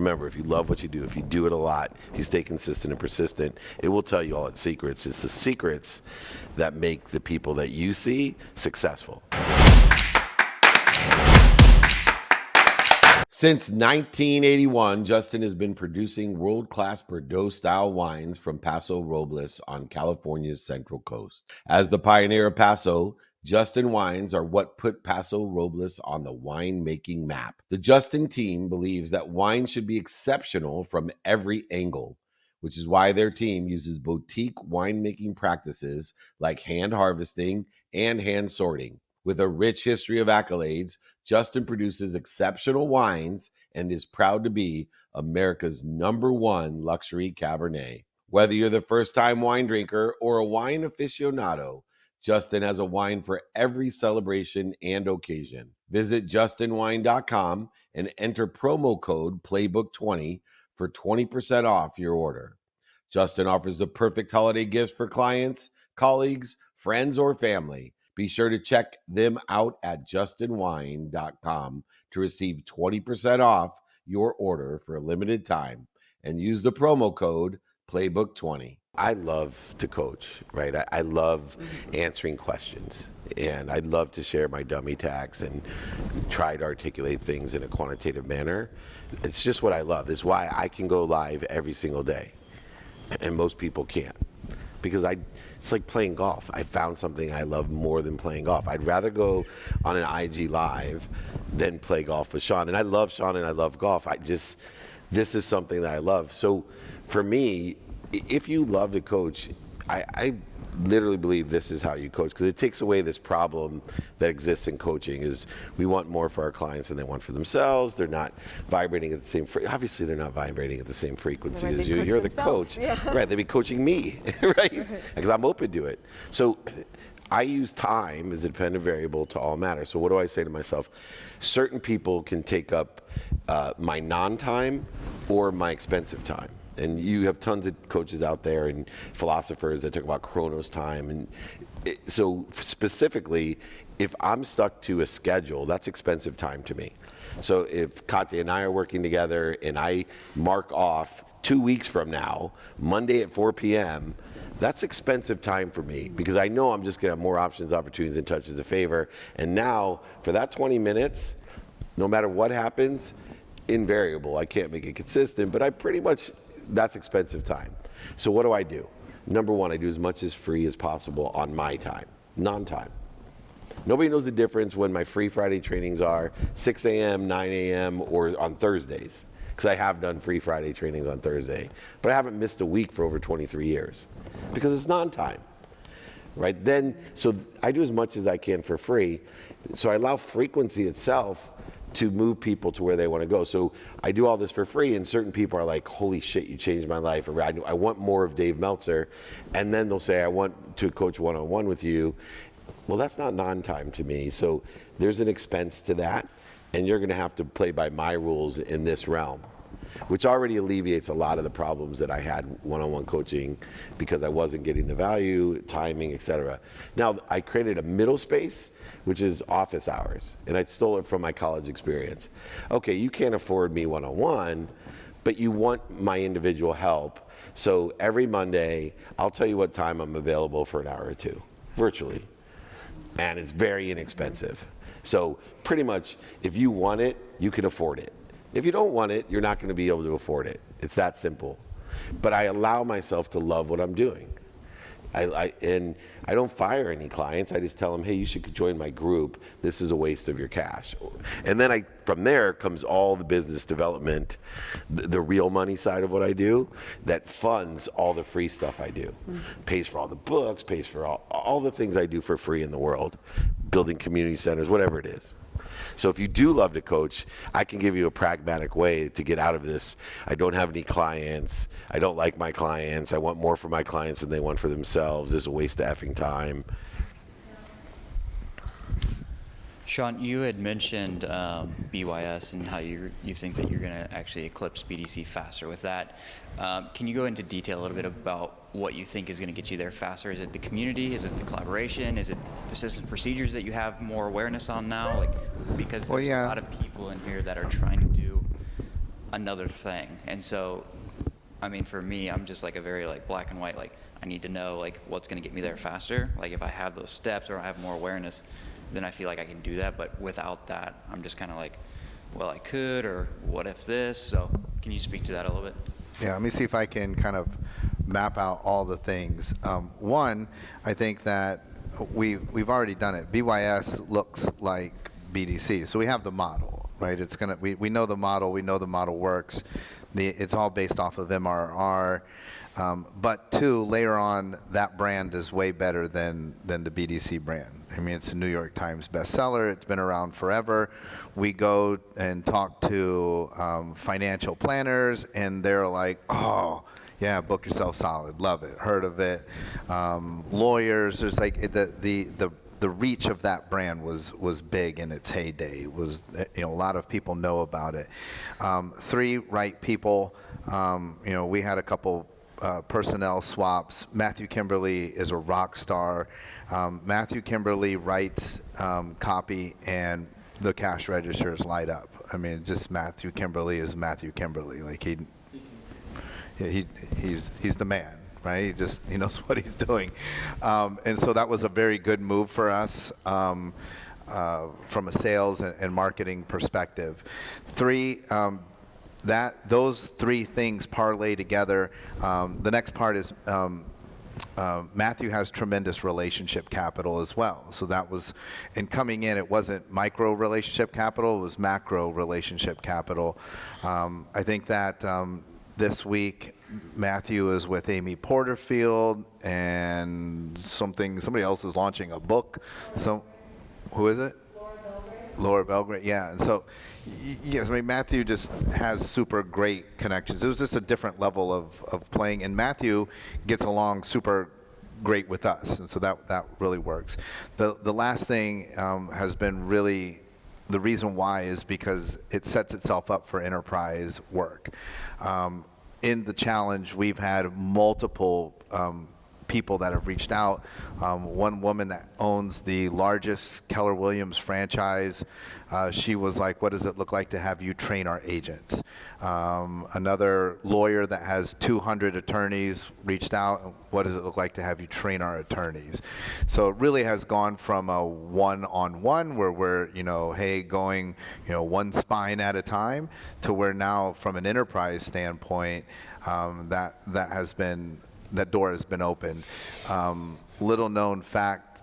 remember, if you love what you do, if you do it a lot, if you stay consistent and persistent, it will tell you all its secrets. It's the secrets that make the people that you see successful. Since 1981, Justin has been producing world-class Bordeaux-style wines from Paso Robles on California's Central Coast. As the pioneer of Paso, Justin wines are what put Paso Robles on the winemaking map. The Justin team believes that wine should be exceptional from every angle, which is why their team uses boutique winemaking practices like hand harvesting and hand sorting. With a rich history of accolades, Justin produces exceptional wines and is proud to be America's #1 luxury Cabernet. Whether you're the first-time wine drinker or a wine aficionado, Justin has a wine for every celebration and occasion. Visit justinwine.com and enter promo code PLAYBOOK20 for 20% off your order. Justin offers the perfect holiday gifts for clients, colleagues, friends, or family. Be sure to check them out at justinwine.com to receive 20% off your order for a limited time and use the promo code PLAYBOOK20. I love to coach, right? I love answering questions, and I love to share my dummy tags and try to articulate things in a quantitative manner. It's just what I love. It's why I can go live every single day, and most people can't. Because it's like playing golf. I found something I love more than playing golf. I'd rather go on an IG live than play golf with Shawn. And I love Shawn and I love golf. This is something that I love. So for me, if you love to coach, I literally believe this is how you coach, because it takes away this problem that exists in coaching is we want more for our clients than they want for themselves. They're not vibrating at the same obviously they're not vibrating at the same frequency as you. You're the coach. Yeah. Right, they'd be coaching me, right? Because I'm open to it. So I use time as a dependent variable to all matter. So what do I say to myself? Certain people can take up my non-time or my expensive time. And you have tons of coaches out there and philosophers that talk about Chronos time. And so specifically, if I'm stuck to a schedule, that's expensive time to me. So if Katya and I are working together and I mark off 2 weeks from now, Monday at 4 p.m., that's expensive time for me because I know I'm just going to have more options, opportunities, and touches of favor. And now for that 20 minutes, no matter what happens, invariable. I can't make it consistent, but I pretty much, that's expensive time. So what do? Number one, I do as much as free as possible on my time, non-time. Nobody knows the difference when my free Friday trainings are 6 a.m., 9 a.m., or on Thursdays, because I have done free Friday trainings on Thursday, but I haven't missed a week for over 23 years because it's non-time, right? Then, so I do as much as I can for free, so I allow frequency itself to move people to where they want to go. So I do all this for free, and certain people are like, holy shit, you changed my life, or I want more of Dave Meltzer, and then they'll say, I want to coach one-on-one with you. Well, that's not non-time to me, so there's an expense to that, and you're gonna have to play by my rules in this realm, which already alleviates a lot of the problems that I had one-on-one coaching because I wasn't getting the value, timing, etc. Now, I created a middle space, which is office hours, and I stole it from my college experience. Okay, you can't afford me one-on-one, but you want my individual help. So every Monday, I'll tell you what time I'm available for an hour or two, virtually. And it's very inexpensive. So pretty much, if you want it, you can afford it. If you don't want it, you're not gonna be able to afford it. It's that simple. But I allow myself to love what I'm doing. And I don't fire any clients. I just tell them, hey, you should join my group. This is a waste of your cash. And then from there comes all the business development, the real money side of what I do that funds all the free stuff I do. Pays for all the books, pays for all the things I do for free in the world, building community centers, whatever it is. So if you do love to coach, I can give you a pragmatic way to get out of this. I don't have any clients. I don't like my clients. I want more for my clients than they want for themselves. This is a waste of effing time. Shawn, you had mentioned BYS and how you think that you're going to actually eclipse BDC faster with that. Can you go into detail a little bit about what you think is going to get you there faster? Is it the community? Is it the collaboration? Is it the systems procedures that you have more awareness on now? Like, because there's a lot of people in here that are trying to do another thing. And so, I mean, for me, I'm just like a very like black and white, like I need to know like what's going to get me there faster. Like if I have those steps or I have more awareness, then I feel like I can do that. But without that, I'm just kind of like, well, I could, or what if this? So can you speak to that a little bit? Yeah, let me see if I can kind of map out all the things. One, I think that we've already done it. BYS looks like BDC, so we have the model, right? It's gonna we know the model, we know the model works. It's all based off of MRR. But two, later on, that brand is way better than the BDC brand. I mean, it's a New York Times bestseller. It's been around forever. We go and talk to financial planners, and they're like, oh, yeah, book yourself solid. Love it. Heard of it. Lawyers, there's like the reach of that brand was big in its heyday. It was, a lot of people know about it. Three, right people. We had a couple personnel swaps. Matthew Kimberly is a rock star. Matthew Kimberly writes copy, and the cash registers light up. I mean, just Matthew Kimberly is Matthew Kimberly. Like he's the man, right? He knows what he's doing. And so that was a very good move for us from a sales and marketing perspective. Three, those three things parlay together. The next part is Matthew has tremendous relationship capital as well. So that was, in coming in, it wasn't micro relationship capital, it was macro relationship capital. I think that this week, Matthew is with Amy Porterfield, and somebody else is launching a book. So, who is it? Laura Belgrade, yeah. And so, yes, I mean, Matthew just has super great connections. It was just a different level of playing, and Matthew gets along super great with us, and so that really works. The last thing has been really, the reason why is because it sets itself up for enterprise work. In the challenge, we've had multiple people that have reached out. One woman that owns the largest Keller Williams franchise, she was like, what does it look like to have you train our agents? Another lawyer that has 200 attorneys reached out, what does it look like to have you train our attorneys? So it really has gone from a one-on-one where we're, hey, going, one spine at a time, to where now from an enterprise standpoint, that door has been opened. Little known fact,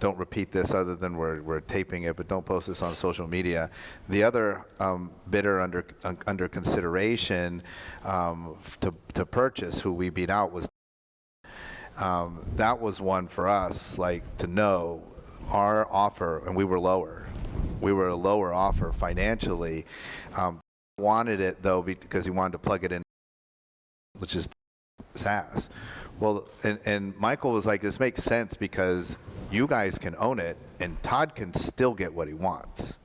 don't repeat this other than we're taping it, but don't post this on social media. The other bidder under consideration to purchase, who we beat out, was that was one for us, like, to know our offer, and we were lower. We were a lower offer financially. Wanted it though because he wanted to plug it in, which is SaaS. Well, and Michael was like, this makes sense because you guys can own it and Todd can still get what he wants.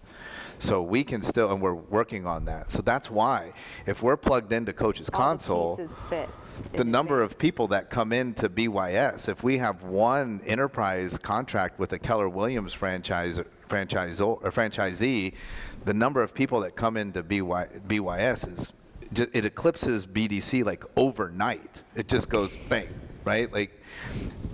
So we can still, and we're working on that. So that's why, if we're plugged into Coach's Console, the pieces fit the number of people that come into BYS, if we have one enterprise contract with a Keller Williams franchisee, the number of people that come into BYS it eclipses BDC like overnight. It just goes bang, right? Like,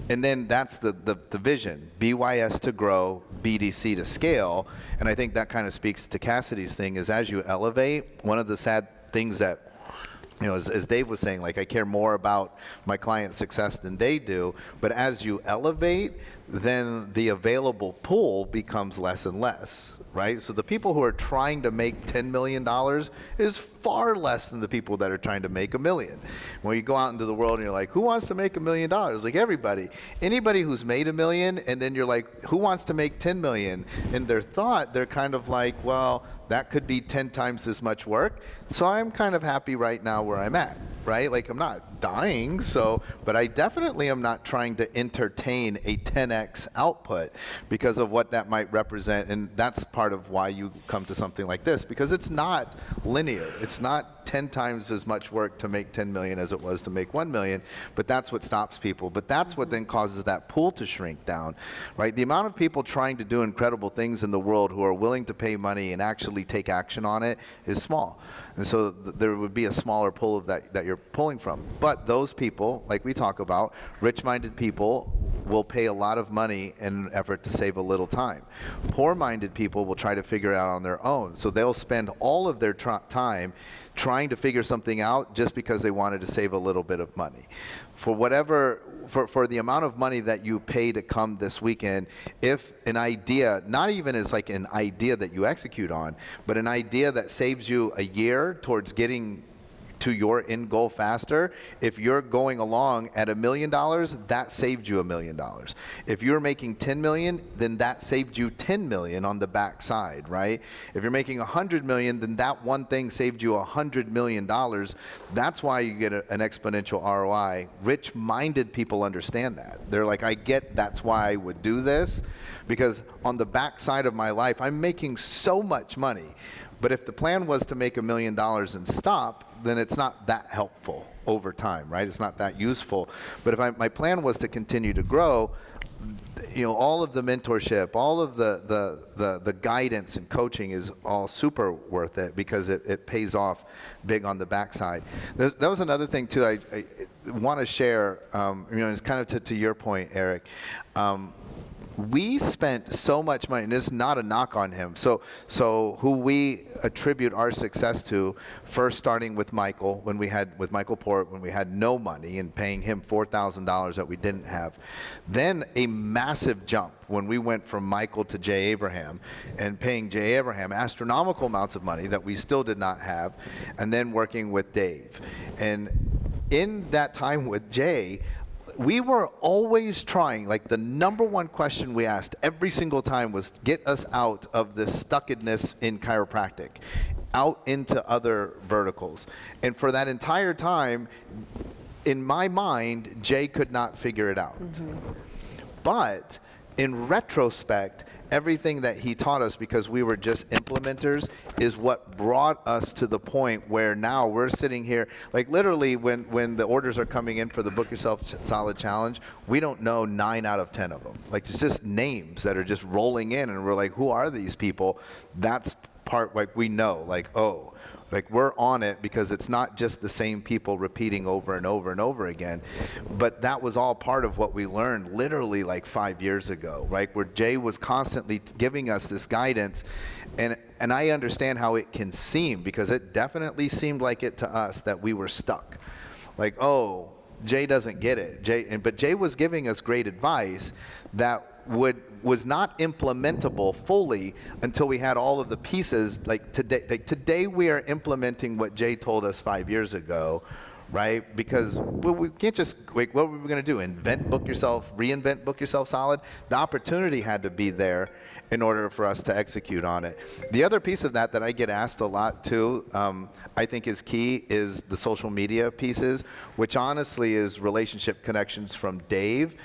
and then that's the vision: BYS to grow, BDC to scale. And I think that kind of speaks to Cassidy's thing, is as you elevate, one of the sad things that, as Dave was saying, like, I care more about my client's success than they do, but as you elevate, then the available pool becomes less and less, right? So the people who are trying to make $10 million is far less than the people that are trying to make $1 million. When you go out into the world and you're like, who wants to make $1 million? Like, everybody. Anybody who's made $1 million, and then you're like, who wants to make 10 million? In their thought, they're kind of like, well, that could be 10 times as much work. So I'm kind of happy right now where I'm at, right? Like, I'm not dying, but I definitely am not trying to entertain a 10x output because of what that might represent. And that's part of why you come to something like this, because it's not linear. It's not 10 times as much work to make 10 million as it was to make 1 million, but that's what stops people. But that's what then causes that pool to shrink down, right? The amount of people trying to do incredible things in the world who are willing to pay money and actually actually take action on it is small. And so there would be a smaller pool of that you're pulling from. But those people, like we talk about, rich-minded people will pay a lot of money in an effort to save a little time. Poor-minded people will try to figure it out on their own. So they'll spend all of their time trying to figure something out just because they wanted to save a little bit of money. For the amount of money that you pay to come this weekend, if an idea, not even as like an idea that you execute on, but an idea that saves you a year towards getting to your end goal faster, if you're going along at $1 million, that saved you $1 million. If you're making 10 million, then that saved you 10 million on the back side, right? If you're making 100 million, then that one thing saved you $100 million. That's why you get an exponential ROI. Rich-minded people understand that. They're like, I get that's why I would do this, because on the back side of my life, I'm making so much money. But if the plan was to make $1 million and stop, then it's not that helpful over time, right? It's not that useful. But if my plan was to continue to grow, all of the mentorship, all of the guidance and coaching is all super worth it, because it pays off big on the backside. That was another thing too I want to share. It's kind of to your point, Eric. We spent so much money, and it's not a knock on him. So who we attribute our success to, first starting with Michael, with Michael Port, when we had no money, and paying him $4,000 that we didn't have. Then a massive jump when we went from Michael to Jay Abraham, and paying Jay Abraham astronomical amounts of money that we still did not have, and then working with Dave. And in that time with Jay, we were always trying, like the number one question we asked every single time was, get us out of this stuckedness in chiropractic, out into other verticals. And for that entire time, in my mind, Jay could not figure it out. But in retrospect, everything that he taught us, because we were just implementers, is what brought us to the point where now we're sitting here, like literally when the orders are coming in for the Book Yourself Solid Challenge, we don't know 9 out of 10 of them. Like, it's just names that are just rolling in, and we're like, who are these people? That's part, like, we know, like, oh, like, we're on it, because it's not just the same people repeating over and over and over again. But that was all part of what we learned literally like 5 years ago, right? Where Jay was constantly giving us this guidance. And I understand how it can seem, because it definitely seemed like it to us that we were stuck. Like, oh, Jay doesn't get it. But Jay was giving us great advice that was not implementable fully until we had all of the pieces. Like today we are implementing what Jay told us 5 years ago, right? Because we can't just, like, what were we going to do? Reinvent Book Yourself Solid? The opportunity had to be there in order for us to execute on it. The other piece of that I get asked a lot too, I think is key, is the social media pieces, which honestly is relationship connections from Dave.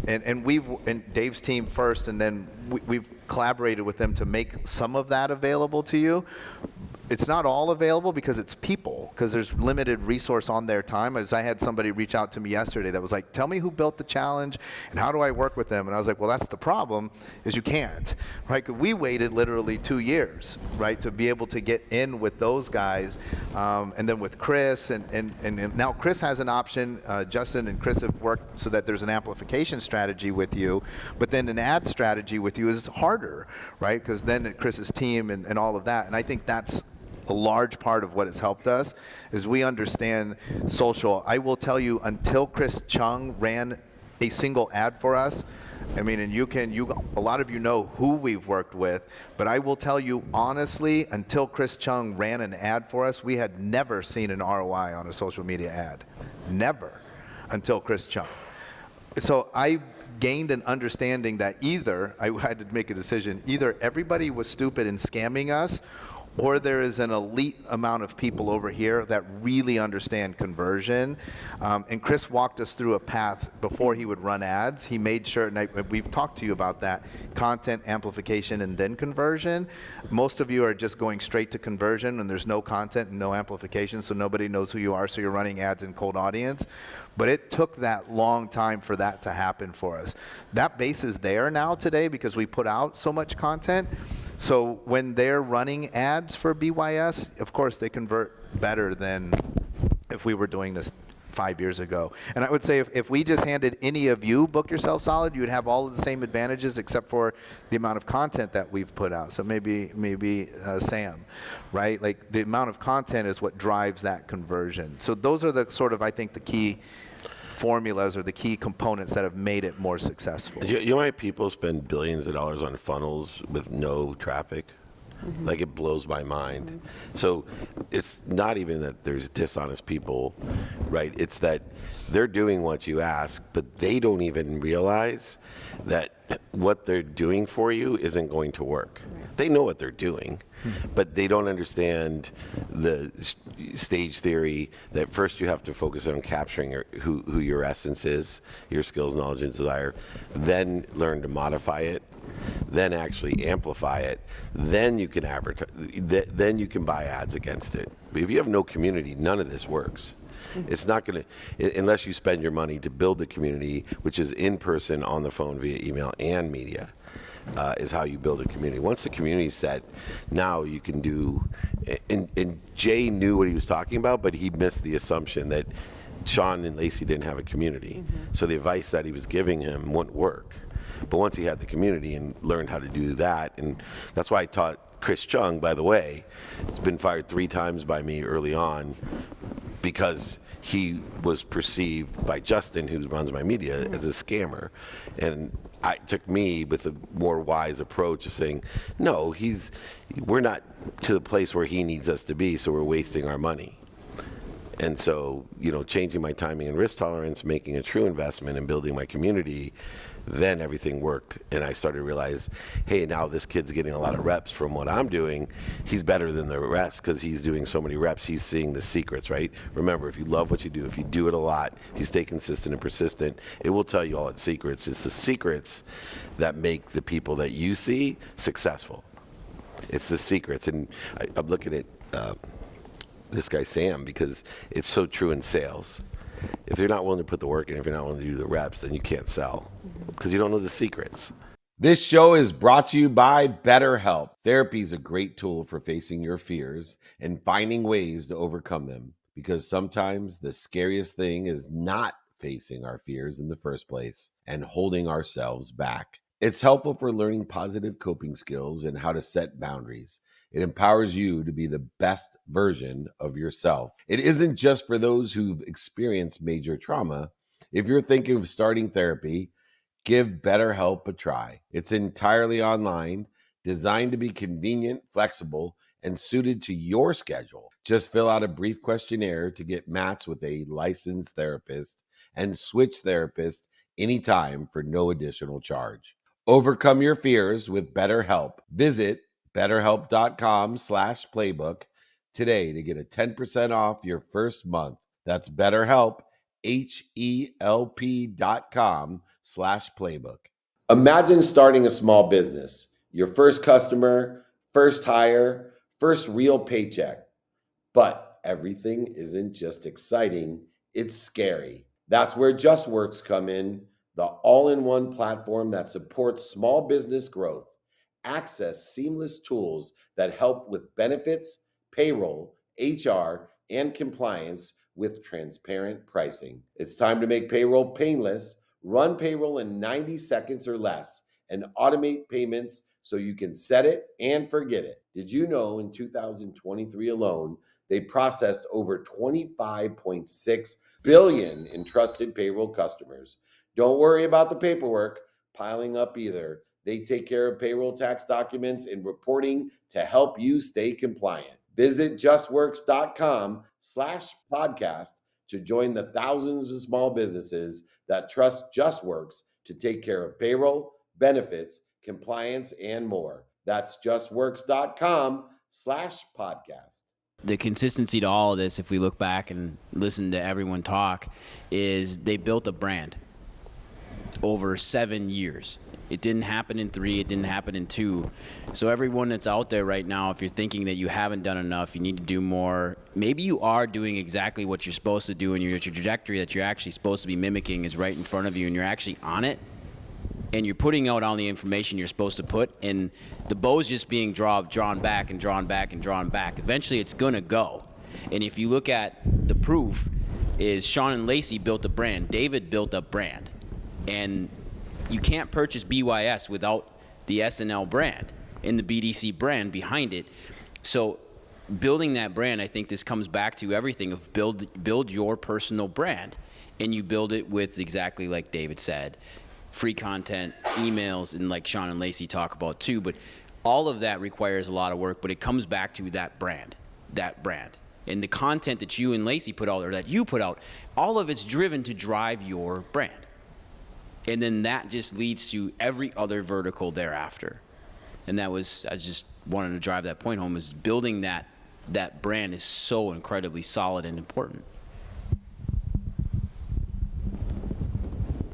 And Dave's team first, and then we've collaborated with them to make some of that available to you. It's not all available because it's people, because there's limited resource on their time. As I had somebody reach out to me yesterday that was like, tell me who built the challenge and how do I work with them? And I was like, well, that's the problem, is you can't, right? 'Cause we waited literally 2 years, right, to be able to get in with those guys. And then with Chris, and now Chris has an option. Justin and Chris have worked so that there's an amplification strategy with you, but then an ad strategy with you is harder, right? Because then Chris's team and all of that. And I think that's a large part of what has helped us, is we understand social. I will tell you, until Chris Chung ran a single ad for us, I mean, and a lot of you know who we've worked with, but I will tell you honestly, until Chris Chung ran an ad for us, we had never seen an ROI on a social media ad. Never, until Chris Chung. So I gained an understanding that either, I had to make a decision, either everybody was stupid and scamming us, or there is an elite amount of people over here that really understand conversion. And Chris walked us through a path before he would run ads. He made sure, and we've talked to you about that, content, amplification, and then conversion. Most of you are just going straight to conversion, and there's no content and no amplification, so nobody knows who you are, so you're running ads in cold audience. But it took that long time for that to happen for us. That base is there now today because we put out so much content. So when they're running ads for BYS, of course they convert better than if we were doing this 5 years ago. And I would say if we just handed any of you Book Yourself Solid, you would have all of the same advantages except for the amount of content that we've put out. So maybe Sam, right? Like the amount of content is what drives that conversion. So those are the sort of, I think, the key formulas or the key components that have made it more successful. You know why people spend billions of dollars on funnels with no traffic? Like, it blows my mind. So it's not even that there's dishonest people, right? It's that they're doing what you ask, but they don't even realize that what they're doing for you isn't going to work. They know what they're doing, but they don't understand the stage theory that first you have to focus on capturing who your essence is, your skills, knowledge, and desire, then learn to modify it, then actually amplify it, then you can advertise, then you can buy ads against it. But if you have no community, none of this works. It's not going to, unless you spend your money to build the community, which is in person, on the phone, via email, and media, is how you build a community. Once the community is set, now you can do, and Jay knew what he was talking about, but he missed the assumption that Shawn and Lacey didn't have a community. So the advice that he was giving him wouldn't work. But once he had the community and learned how to do that, and that's why I taught Chris Chung, by the way, he's been fired 3 times by me early on because he was perceived by Justin, who runs my media, as a scammer. And it took me with a more wise approach of saying, no, we're not to the place where he needs us to be, so we're wasting our money. And so, changing my timing and risk tolerance, making a true investment and building my community, then everything worked. And I started to realize, hey, now this kid's getting a lot of reps from what I'm doing. He's better than the rest because he's doing so many reps. He's seeing the secrets, right? Remember, if you love what you do, if you do it a lot, if you stay consistent and persistent, it will tell you all its secrets. It's the secrets that make the people that you see successful. It's the secrets. And I'm looking at this guy Sam, because it's so true in sales. If you're not willing to put the work in, if you're not willing to do the reps, then you can't sell because you don't know the secrets. This show is brought to you by BetterHelp. Therapy is a great tool for facing your fears and finding ways to overcome them, because sometimes the scariest thing is not facing our fears in the first place and holding ourselves back. It's helpful for learning positive coping skills and how to set boundaries. It empowers you to be the best version of yourself. It isn't just for those who've experienced major trauma. If you're thinking of starting therapy, give BetterHelp a try. It's entirely online, designed to be convenient, flexible, and suited to your schedule. Just fill out a brief questionnaire to get matched with a licensed therapist and switch therapists anytime for no additional charge. Overcome your fears with BetterHelp. Visit BetterHelp.com/playbook today to get a 10% off your first month. That's BetterHelp, HELP.com/playbook. Imagine starting a small business, your first customer, first hire, first real paycheck. But everything isn't just exciting, it's scary. That's where JustWorks come in, the all-in-one platform that supports small business growth. Access seamless tools that help with benefits, payroll, HR, and compliance with transparent pricing. It's time to make payroll painless. Run payroll in 90 seconds or less and automate payments so you can set it and forget it. Did you know in 2023 alone, they processed over 25.6 billion in trusted payroll customers? Don't worry about the paperwork piling up either. They take care of payroll tax documents and reporting to help you stay compliant. Visit justworks.com/podcast to join the thousands of small businesses that trust JustWorks to take care of payroll, benefits, compliance, and more. That's justworks.com/podcast. The consistency to all of this, if we look back and listen to everyone talk, is they built a brand over 7 years. It didn't happen in 3, it didn't happen in 2. So everyone that's out there right now, if you're thinking that you haven't done enough, you need to do more, maybe you are doing exactly what you're supposed to do, and your trajectory that you're actually supposed to be mimicking is right in front of you and you're actually on it, and you're putting out all the information you're supposed to put, and the bow's just being drawn back and drawn back and drawn back. Eventually, it's gonna go. And if you look at the proof, is Shawn and Lacey built a brand. David built a brand, and you can't purchase BYS without the SNL brand and the BDC brand behind it. So building that brand, I think this comes back to everything of build your personal brand, and you build it with exactly like David said, free content, emails, and like Shawn and Lacey talk about too. But all of that requires a lot of work, but it comes back to that brand. And the content that you and Lacey put out, or that you put out, all of it's driven to drive your brand. And then that just leads to every other vertical thereafter. And I just wanted to drive that point home, is building that brand is so incredibly solid and important.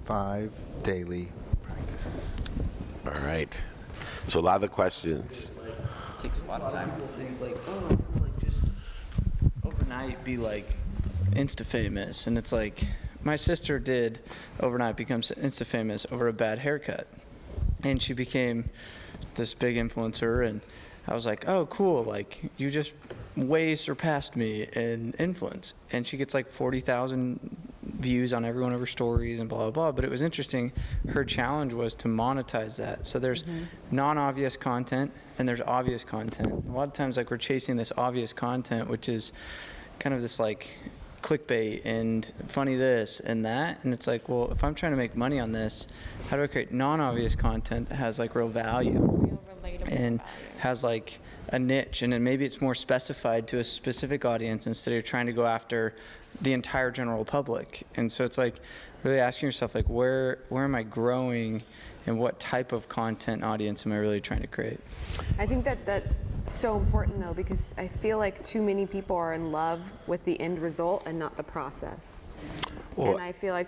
5 daily practices. All right. So a lot of the questions. It takes a lot of time. Like, oh, like just overnight be like Insta famous, and it's like my sister did overnight become Insta famous over a bad haircut, and she became this big influencer, and I was like, oh cool, like you just way surpassed me in influence. And she gets like 40,000 views on every one of her stories and blah blah blah. But it was interesting, her challenge was to monetize that. So there's non-obvious content and there's obvious content. A lot of times like we're chasing this obvious content, which is kind of this like clickbait and funny this and that, and it's like, well, if I'm trying to make money on this, how do I create non-obvious content that has like real value and has like a niche, and then maybe it's more specified to a specific audience instead of trying to go after the entire general public. And so it's like really asking yourself, like, where am I growing, and what type of content audience am I really trying to create? I think that's so important though, because I feel like too many people are in love with the end result and not the process. And I feel like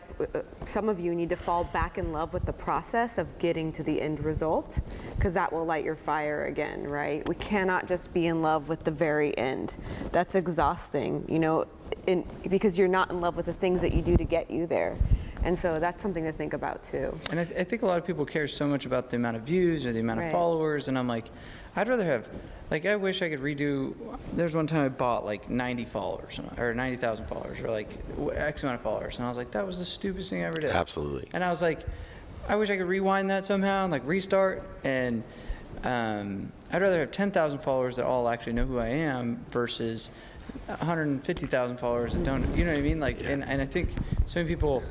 some of you need to fall back in love with the process of getting to the end result, because that will light your fire again, right? We cannot just be in love with the very end. That's exhausting, you know, because you're not in love with the things that you do to get you there. And so that's something to think about too. And I think a lot of people care so much about the amount of views or the amount of followers, and I'm like, I'd rather have, like, I wish I could redo, there's one time I bought like 90 followers, or 90,000 followers, or like X amount of followers, and I was like, that was the stupidest thing I ever did. Absolutely. And I was like, I wish I could rewind that somehow and like restart, and I'd rather have 10,000 followers that all actually know who I am versus 150,000 followers that don't, you know what I mean? Like, and I think so many people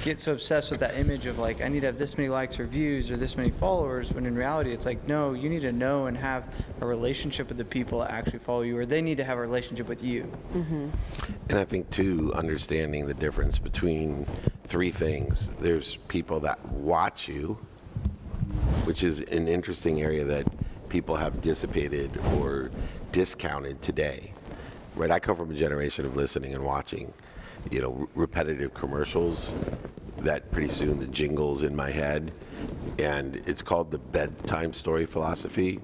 get so obsessed with that image of like, I need to have this many likes or views or this many followers, when in reality it's like, no, you need to know and have a relationship with the people that actually follow you, or they need to have a relationship with you. And I think too, understanding the difference between 3 things. There's people that watch you, which is an interesting area that people have dissipated or discounted today. Right, I come from a generation of listening and watching, you know, repetitive commercials that pretty soon the jingles in my head, and it's called the bedtime story philosophy.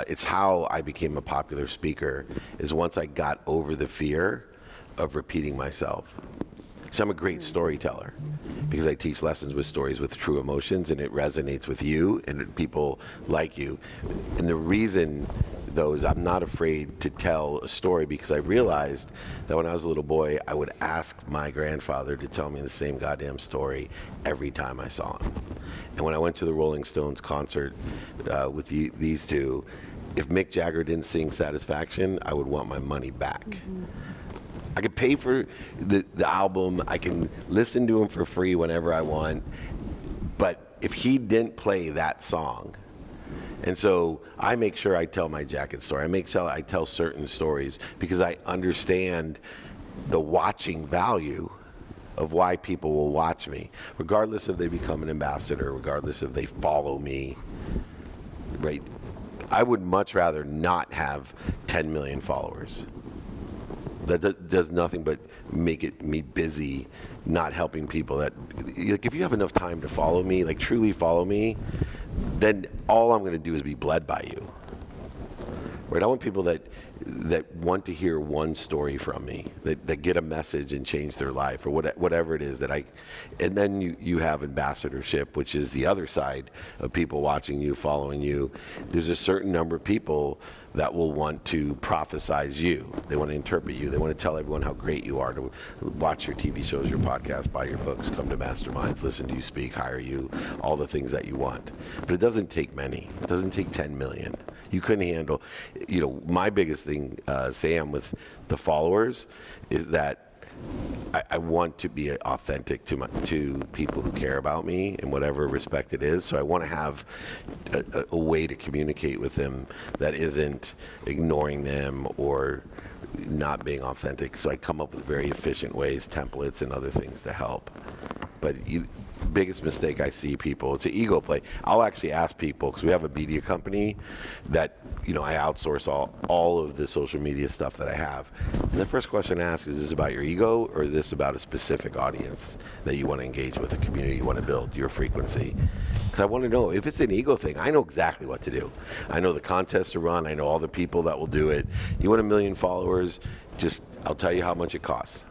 It's how I became a popular speaker, is once I got over the fear of repeating myself. So I'm a great storyteller because I teach lessons with stories with true emotions, and it resonates with you and people like you. And the reason though is I'm not afraid to tell a story, because I realized that when I was a little boy, I would ask my grandfather to tell me the same goddamn story every time I saw him. And when I went to the Rolling Stones concert with these two, if Mick Jagger didn't sing Satisfaction, I would want my money back. I could pay for the album, I can listen to him for free whenever I want, but if he didn't play that song. And so I make sure I tell my jacket story. I make sure I tell certain stories because I understand the watching value of why people will watch me, regardless if they become an ambassador, regardless if they follow me, right? I would much rather not have 10 million followers. That does nothing but make me busy, not helping people. That, like, if you have enough time to follow me, like truly follow me, then all I'm going to do is be bled by you. Right? I want people that that want to hear one story from me, that get a message and change their life, or whatever it is and then you have ambassadorship, which is the other side of people watching you, following you. There's a certain number of people that will want to prophesize you. They want to interpret you. They want to tell everyone how great you are, to watch your TV shows, your podcasts, buy your books, come to masterminds, listen to you speak, hire you, all the things that you want. But it doesn't take many. It doesn't take 10 million. You couldn't handle, my biggest thing, Sam, with the followers is that I want to be authentic to people who care about me in whatever respect it is. So I want to have a way to communicate with them that isn't ignoring them or not being authentic. So I come up with very efficient ways, templates and other things to help. But biggest mistake I see people, it's an ego play. I'll actually ask people, because we have a media company that, I outsource all of the social media stuff that I have. And the first question I ask is this about your ego, or is this about a specific audience that you want to engage with, a community you want to build, your frequency? Because I want to know, if it's an ego thing, I know exactly what to do. I know the contests to run, I know all the people that will do it. You want 1 million followers, I'll tell you how much it costs.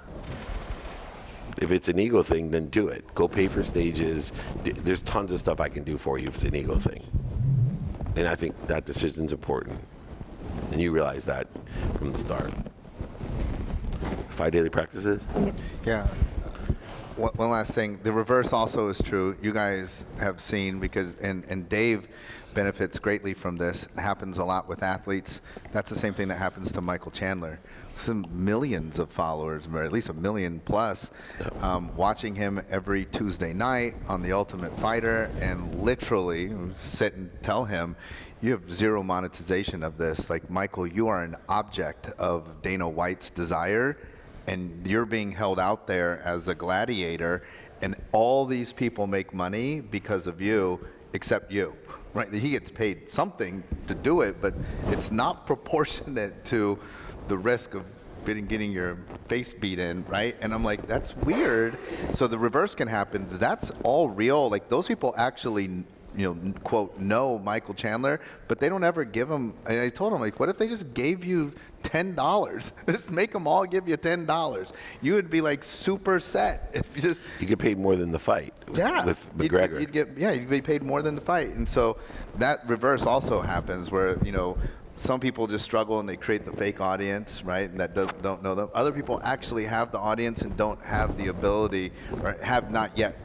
If it's an ego thing, then do it. Go pay for stages. There's tons of stuff I can do for you if it's an ego thing. And I think that decision's important. And you realize that from the start. 5 daily practices? Yeah. One last thing. The reverse also is true. You guys have seen, because, and Dave benefits greatly from this. It happens a lot with athletes. That's the same thing that happens to Michael Chandler. Some millions of followers, or at least 1 million plus, watching him every Tuesday night on The Ultimate Fighter, and literally sit and tell him, you have zero monetization of this. Like, Michael, you are an object of Dana White's desire, and you're being held out there as a gladiator, and all these people make money because of you, except you. Right? He gets paid something to do it, but it's not proportionate to the risk of getting your face beat in, right? And I'm like, that's weird. So the reverse can happen. That's all real. Like, those people actually, quote, know Michael Chandler, but they don't ever give him. And I told him, like, what if they just gave you $10? Just make them all give you $10. You would be like super set if you just. You get paid more than the fight with McGregor. You'd be paid more than the fight. And so that reverse also happens where, some people just struggle and they create the fake audience, right? And that don't know them. Other people actually have the audience and don't have the ability, or have not yet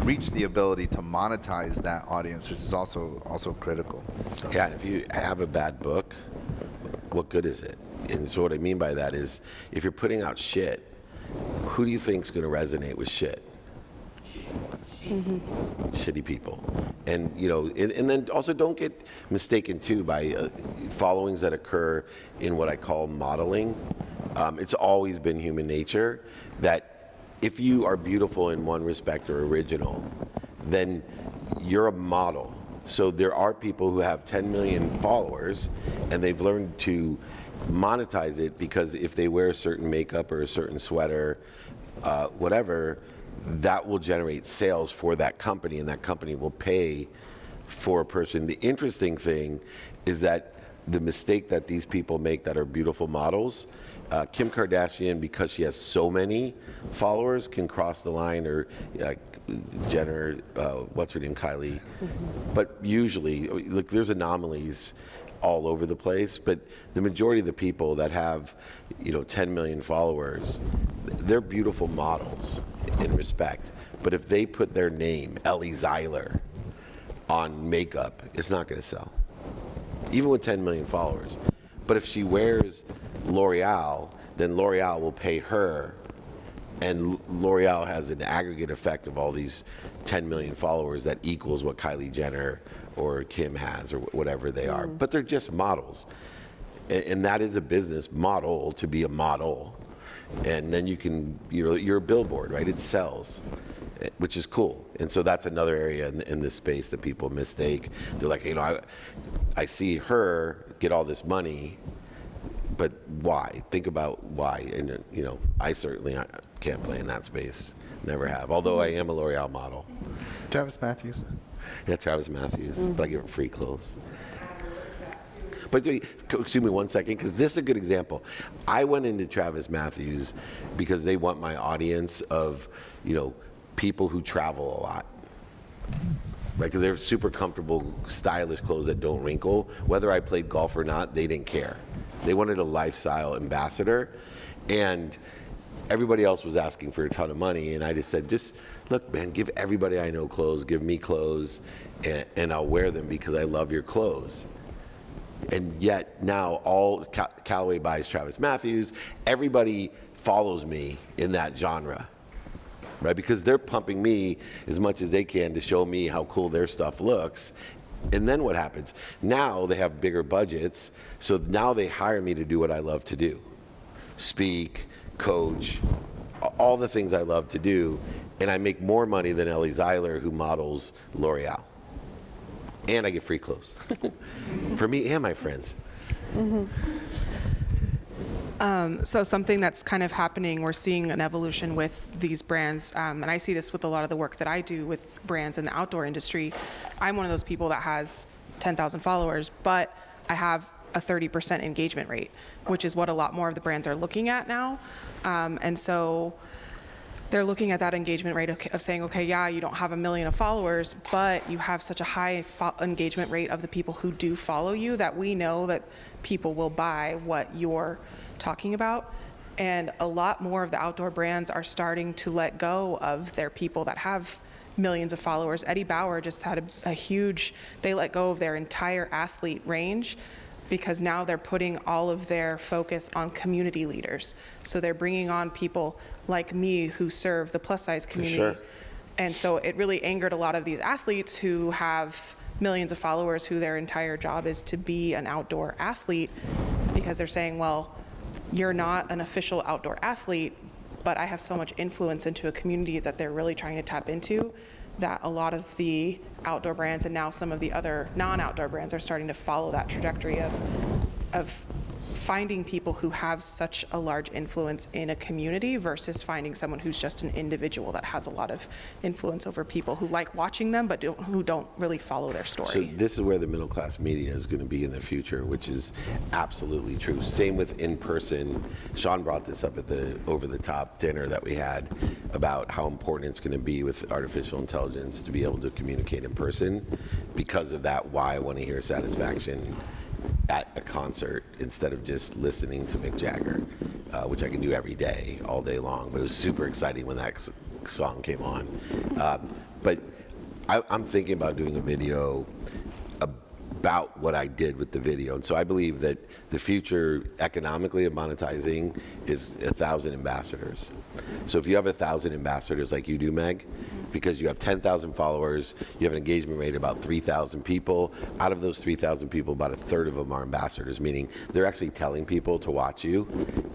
reached the ability to monetize that audience, which is also critical. So. Yeah, and if you have a bad book, what good is it? And so what I mean by that is, if you're putting out shit, who do you think is going to resonate with shit? Shitty people. And and then also don't get mistaken too by followings that occur in what I call modeling. It's always been human nature that if you are beautiful in one respect or original, then you're a model. So there are people who have 10 million followers and they've learned to monetize it, because if they wear a certain makeup or a certain sweater, whatever, that will generate sales for that company, and that company will pay for a person. The interesting thing is that the mistake that these people make that are beautiful models, Kim Kardashian, because she has so many followers, can cross the line, or Jenner, what's her name, Kylie. But usually, look, there's anomalies all over the place, but the majority of the people that have 10 million followers, they're beautiful models in respect. But if they put their name, Ellie Zeiler, on makeup, it's not going to sell, even with 10 million followers. But if she wears L'Oreal, then L'Oreal will pay her, and L'Oreal has an aggregate effect of all these 10 million followers that equals what Kylie Jenner or Kim has, or whatever they are. But they're just models. And that is a business model, to be a model. And then you can, you're a billboard, right? It sells, which is cool. And so that's another area in this space that people mistake. They're like, I see her get all this money, but why? Think about why. And, I certainly can't play in that space. Never have. Although I am a L'Oreal model. Travis Matthews. Yeah, Travis Matthews, but I give him free clothes. But excuse me 1 second, because this is a good example. I went into Travis Matthews because they want my audience of, people who travel a lot. Right, because they're super comfortable, stylish clothes that don't wrinkle. Whether I played golf or not, they didn't care. They wanted a lifestyle ambassador, and everybody else was asking for a ton of money, and I just said, look, man, give everybody I know clothes, give me clothes, and I'll wear them because I love your clothes. And yet now all Callaway buys Travis Matthews. Everybody follows me in that genre. Right, because they're pumping me as much as they can to show me how cool their stuff looks. And then what happens? Now they have bigger budgets, so now they hire me to do what I love to do. Speak, coach, all the things I love to do, and I make more money than Ellie Zeiler, who models L'Oreal. And I get free clothes. For me and my friends. Mm-hmm. So something that's kind of happening, we're seeing an evolution with these brands, and I see this with a lot of the work that I do with brands in the outdoor industry. I'm one of those people that has 10,000 followers, but I have a 30% engagement rate, which is what a lot more of the brands are looking at now. And so they're looking at that engagement rate of saying, okay, yeah, you don't have 1 million of followers, but you have such a high engagement rate of the people who do follow you that we know that people will buy what you're talking about. And a lot more of the outdoor brands are starting to let go of their people that have millions of followers. Eddie Bauer just had a huge, they let go of their entire athlete range because now they're putting all of their focus on community leaders. So they're bringing on people like me who serve the plus size community. For sure. And so it really angered a lot of these athletes who have millions of followers who their entire job is to be an outdoor athlete, because they're saying, well, you're not an official outdoor athlete, but I have so much influence into a community that they're really trying to tap into, that a lot of the outdoor brands and now some of the other non-outdoor brands are starting to follow that trajectory of finding people who have such a large influence in a community versus finding someone who's just an individual that has a lot of influence over people who like watching them but who don't really follow their story. So this is where the middle class media is going to be in the future, which is absolutely true. Same with in-person. Shawn brought this up at the over-the-top dinner that we had about how important it's going to be with artificial intelligence to be able to communicate in person. Because of that, why I want to hear Satisfaction at a concert instead of just listening to Mick Jagger, which I can do every day, all day long. But it was super exciting when that song came on. But I'm thinking about doing a video about what I did with the video. And so I believe that the future economically of monetizing is 1,000 ambassadors. So if you have 1,000 ambassadors like you do, Meg, because you have 10,000 followers, you have an engagement rate of about 3,000 people. Out of those 3,000 people, about a third of them are ambassadors, meaning they're actually telling people to watch you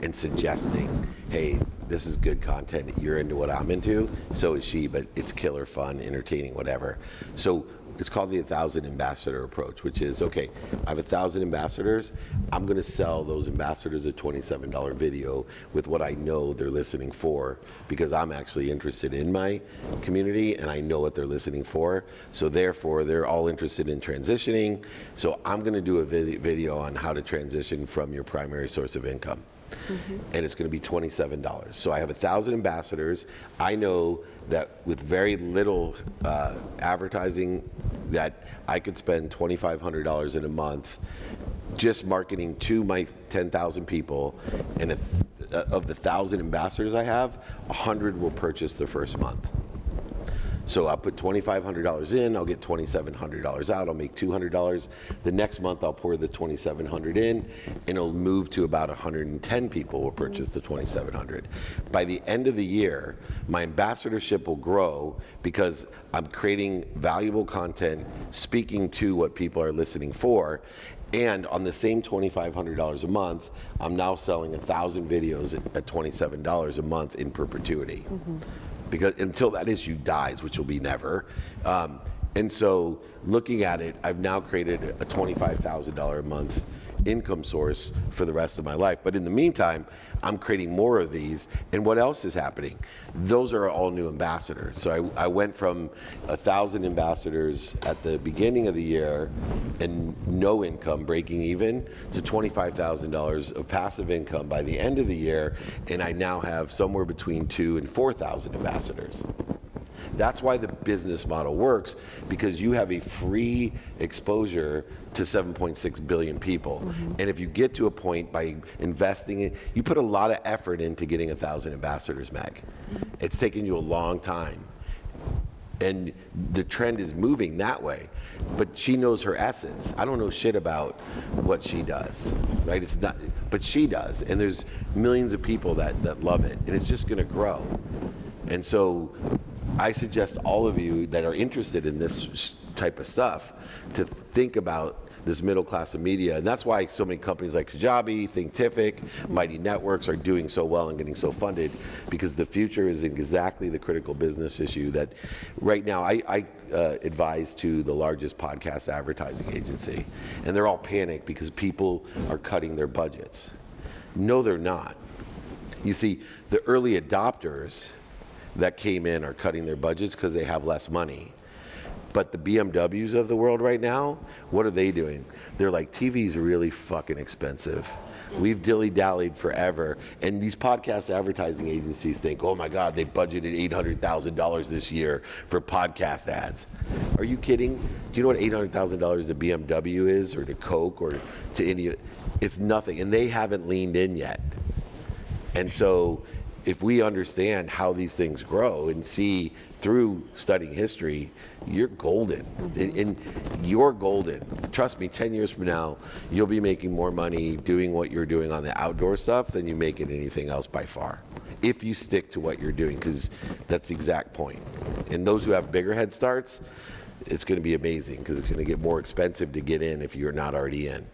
and suggesting, hey, this is good content, you're into what I'm into, so is she, but it's killer fun, entertaining, whatever. So it's called the 1,000 ambassador approach, which is, okay, I have 1,000 ambassadors. I'm going to sell those ambassadors a $27 video with what I know they're listening for, because I'm actually interested in my community and I know what they're listening for. So therefore, they're all interested in transitioning. So I'm going to do a video on how to transition from your primary source of income. Mm-hmm. And it's going to be $27. So I have 1,000 ambassadors. I know that with very little advertising, that I could spend $2,500 in a month just marketing to my 10,000 people. And of the 1,000 ambassadors I have, 100 will purchase the first month. So I'll put $2,500 in, I'll get $2,700 out, I'll make $200. The next month I'll pour the $2,700 in, and it'll move to about 110 people will purchase the $2,700. By the end of the year, my ambassadorship will grow because I'm creating valuable content, speaking to what people are listening for, and on the same $2,500 a month, I'm now selling 1,000 videos at $27 a month in perpetuity. Mm-hmm. Because until that issue dies, which will be never. And so looking at it, I've now created a $25,000 a month income source for the rest of my life. But in the meantime, I'm creating more of these. And what else is happening? Those are all new ambassadors. So I went from 1,000 ambassadors at the beginning of the year and no income, breaking even, to $25,000 of passive income by the end of the year. And I now have somewhere between 2,000 and 4,000 ambassadors. That's why the business model works, because you have a free exposure to 7.6 billion people. And if you get to a point by investing in, you put a lot of effort into getting 1,000 ambassadors, Meg. It's taken you a long time. And the trend is moving that way. But she knows her essence. I don't know shit about what she does, right? It's not, but she does. And there's millions of people that love it. And it's just gonna grow. And so I suggest all of you that are interested in this type of stuff to think about this middle class of media. And that's why so many companies like Kajabi, Thinkific, Mighty Networks are doing so well and getting so funded, because the future is exactly the critical business issue that right now I advise to the largest podcast advertising agency, and they're all panicked because people are cutting their budgets. No, they're not. You see, the early adopters that came in are cutting their budgets because they have less money. But the BMWs of the world right now, what are they doing? They're like, TV's really fucking expensive. We've dilly-dallied forever. And these podcast advertising agencies think, oh my God, they budgeted $800,000 this year for podcast ads. Are you kidding? Do you know what $800,000 to BMW is, or to Coke, or to any? It's nothing. And they haven't leaned in yet. And so if we understand how these things grow and see through studying history, you're golden. And you're golden. Trust me, 10 years from now, you'll be making more money doing what you're doing on the outdoor stuff than you make in anything else by far, if you stick to what you're doing, because that's the exact point. And those who have bigger head starts, it's going to be amazing, because it's going to get more expensive to get in if you're not already in.